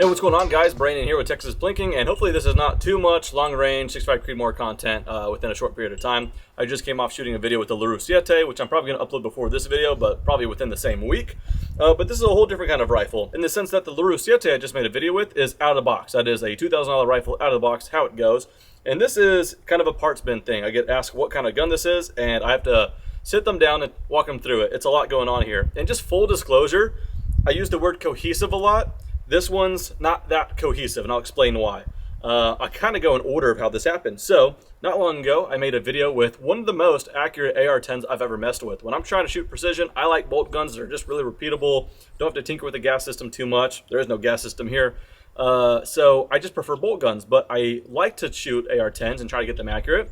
Hey, what's going on, guys? Brandon here with Texas Plinking, and hopefully this is not too much long-range 6.5 Creedmoor content within a short period of time. I just came off shooting a video with the LaRue 7, which I'm probably going to upload before this video, but probably within the same week. But this is a whole different kind of rifle, in the sense that the LaRue 7 I just made a video with is out of the box. That is a $2,000 rifle out of the box, how it goes. And this is kind of a parts bin thing. I get asked what kind of gun this is, and I have to sit them down and walk them through it. It's a lot going on here. And just full disclosure, I use the word cohesive a lot. This one's not that cohesive, and I'll explain why. I kind of go in order of how this happened. So, not long ago, I made a video with one of the most accurate AR-10s I've ever messed with. When I'm trying to shoot precision, I like bolt guns that are just really repeatable. Don't have to tinker with the gas system too much. There is no gas system here. So I just prefer bolt guns, but I like to shoot AR-10s and try to get them accurate.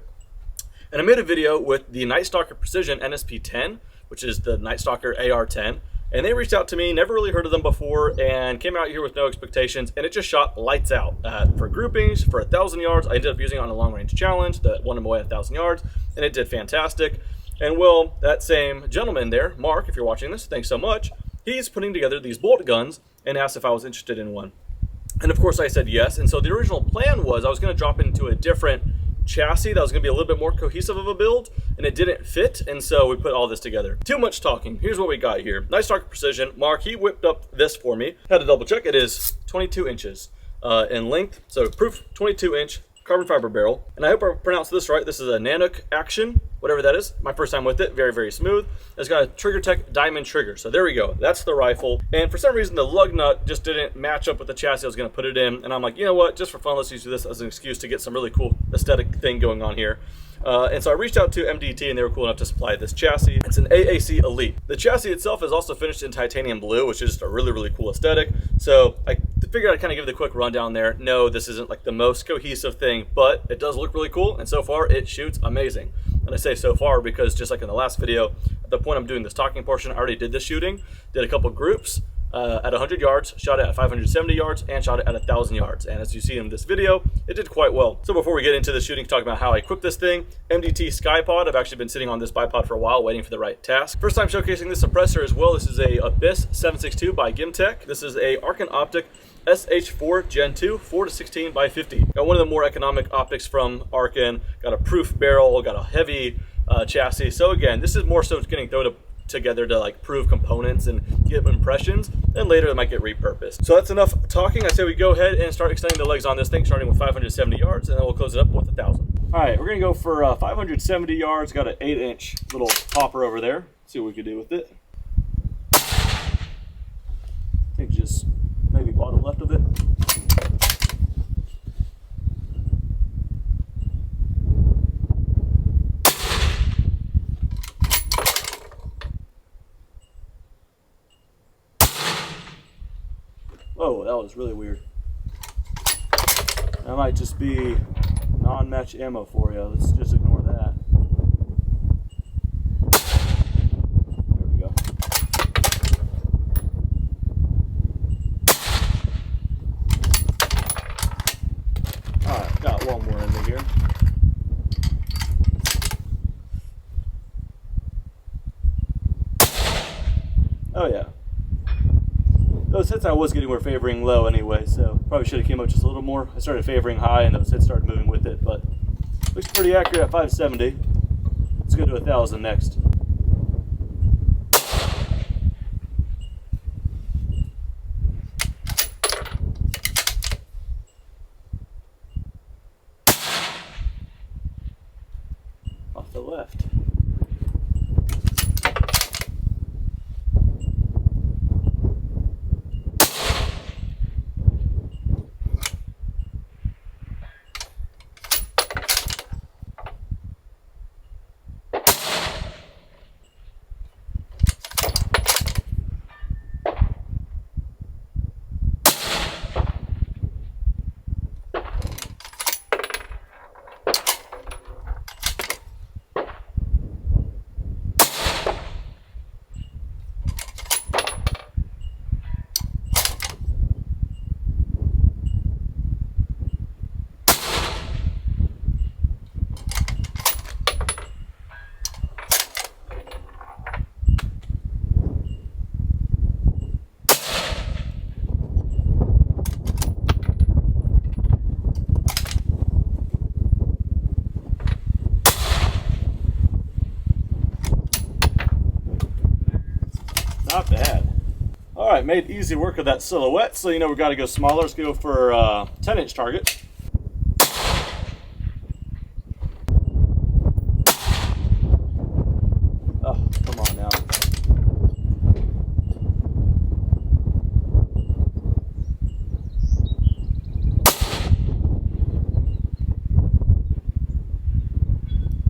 And I made a video with the Night Stalker Precision NSP-10, which is the Night Stalker AR-10. And they reached out to me, never really heard of them before, and came out here with no expectations, and it just shot lights out. For groupings, for 1,000 yards, I ended up using it on a long-range challenge that won him away at 1,000 yards, and it did fantastic. And well, that same gentleman there, Mark, if you're watching this, thanks so much, he's putting together these bolt guns and asked if I was interested in one. And of course I said yes, and so the original plan was I was going to drop into a different chassis that was going to be a little bit more cohesive of a build, and it didn't fit, and so we put all this together. Too much talking. Here's what we got here. Night Stalker Precision. Mark, he whipped up this for me. Had to double check. It is 22 inches in length, so proof 22-inch carbon fiber barrel. And I hope I pronounced this right. This is a Nanook Action, whatever that is. My first time with it. Very, very smooth. It's got a Trigger Tech diamond trigger. So there we go. That's the rifle. And for some reason, the lug nut just didn't match up with the chassis I was going to put it in. And I'm like, you know what? Just for fun, let's use this as an excuse to get some really cool aesthetic thing going on here. And so I reached out to MDT, and they were cool enough to supply this chassis. It's an AAC Elite. The chassis itself is also finished in titanium blue, which is just a really, really cool aesthetic. So I figured I'd kind of give the quick rundown there. No, this isn't like the most cohesive thing, but it does look really cool, and so far it shoots amazing. And I say so far because just like in the last video, at the point I'm doing this talking portion, I already did this shooting, did a couple groups at 100 yards, shot it at 570 yards, and shot it at 1,000 yards. And as you see in this video, it did quite well. So before we get into the shooting, talk about how I equipped this thing. MDT SkyPod, I've actually been sitting on this bipod for a while, waiting for the right task. First time showcasing this suppressor as well. This is a Abyss 762 by Gimtech. This is a Arcan Optic SH4 Gen 2 4-16 by 50. Got one of the more economic optics from Arcan. Got a proof barrel, got a heavy chassis. So again, this is more so getting thrown together to like prove components and get impressions, and later it might get repurposed. So that's enough talking. I say we go ahead and start extending the legs on this thing, starting with 570 yards, and then we'll close it up with 1,000. All right, we're gonna go for 570 yards. Got an 8-inch little popper over there. See what we can do with it. I think just maybe bottom left of it. Oh, that was really weird. That might just be non-match ammo for you. Let's just ignore that. There we go. Alright, got one more in here. Oh yeah. Those hits I was getting were favoring low anyway, so probably should have came up just a little more. I started favoring high, and those hits started moving with it, but looks pretty accurate at 570. Let's go to 1,000 next. Off the left. right, made easy work of that silhouette, so you know we got to go smaller. Let's go for 10-inch target. Oh, come on now.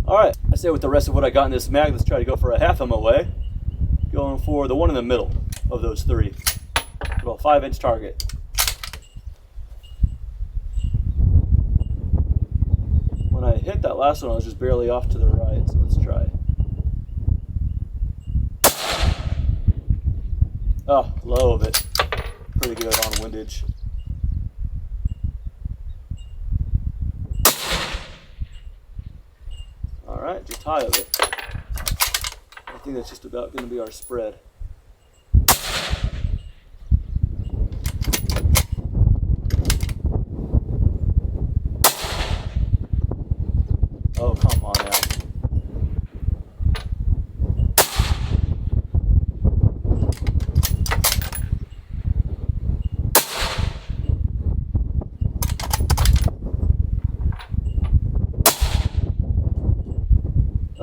All right, I say with the rest of what I got in this mag, let's try to go for a half MOA. Going for the one in the middle of those three. About 5-inch target. When I hit that last one, I was just barely off to the right, so let's try. Oh, low of it. Pretty good on windage. Alright, just high of it. I think that's just about going to be our spread. Oh, come on now.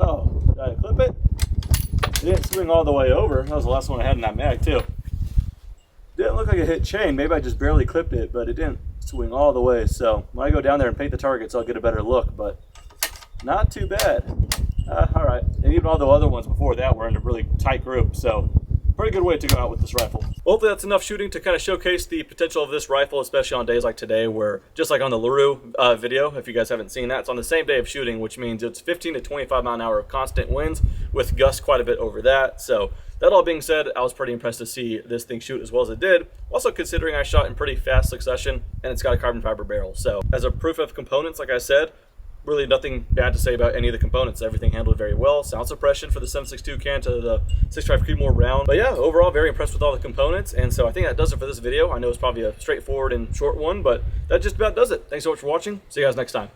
Oh, did I clip it? It didn't swing all the way over. That was the last one I had in that mag too. Didn't look like it hit chain. Maybe I just barely clipped it, but it didn't swing all the way. So when I go down there and paint the targets, I'll get a better look, but not too bad. All right, and even all the other ones before that were in a really tight group, so pretty good way to go out with this rifle. Hopefully that's enough shooting to kind of showcase the potential of this rifle, especially on days like today where, just like on the LaRue video, if you guys haven't seen that, it's on the same day of shooting, which means it's 15 to 25 mile an hour of constant winds with gusts quite a bit over that. So that all being said, I was pretty impressed to see this thing shoot as well as it did. Also considering I shot in pretty fast succession and it's got a carbon fiber barrel. So as a proof of components, like I said, really nothing bad to say about any of the components. Everything handled very well. Sound suppression for the 7.62 can to the 6.5 Creedmoor round. But yeah, overall very impressed with all the components. And so I think that does it for this video. I know it's probably a straightforward and short one, but that just about does it. Thanks so much for watching. See you guys next time.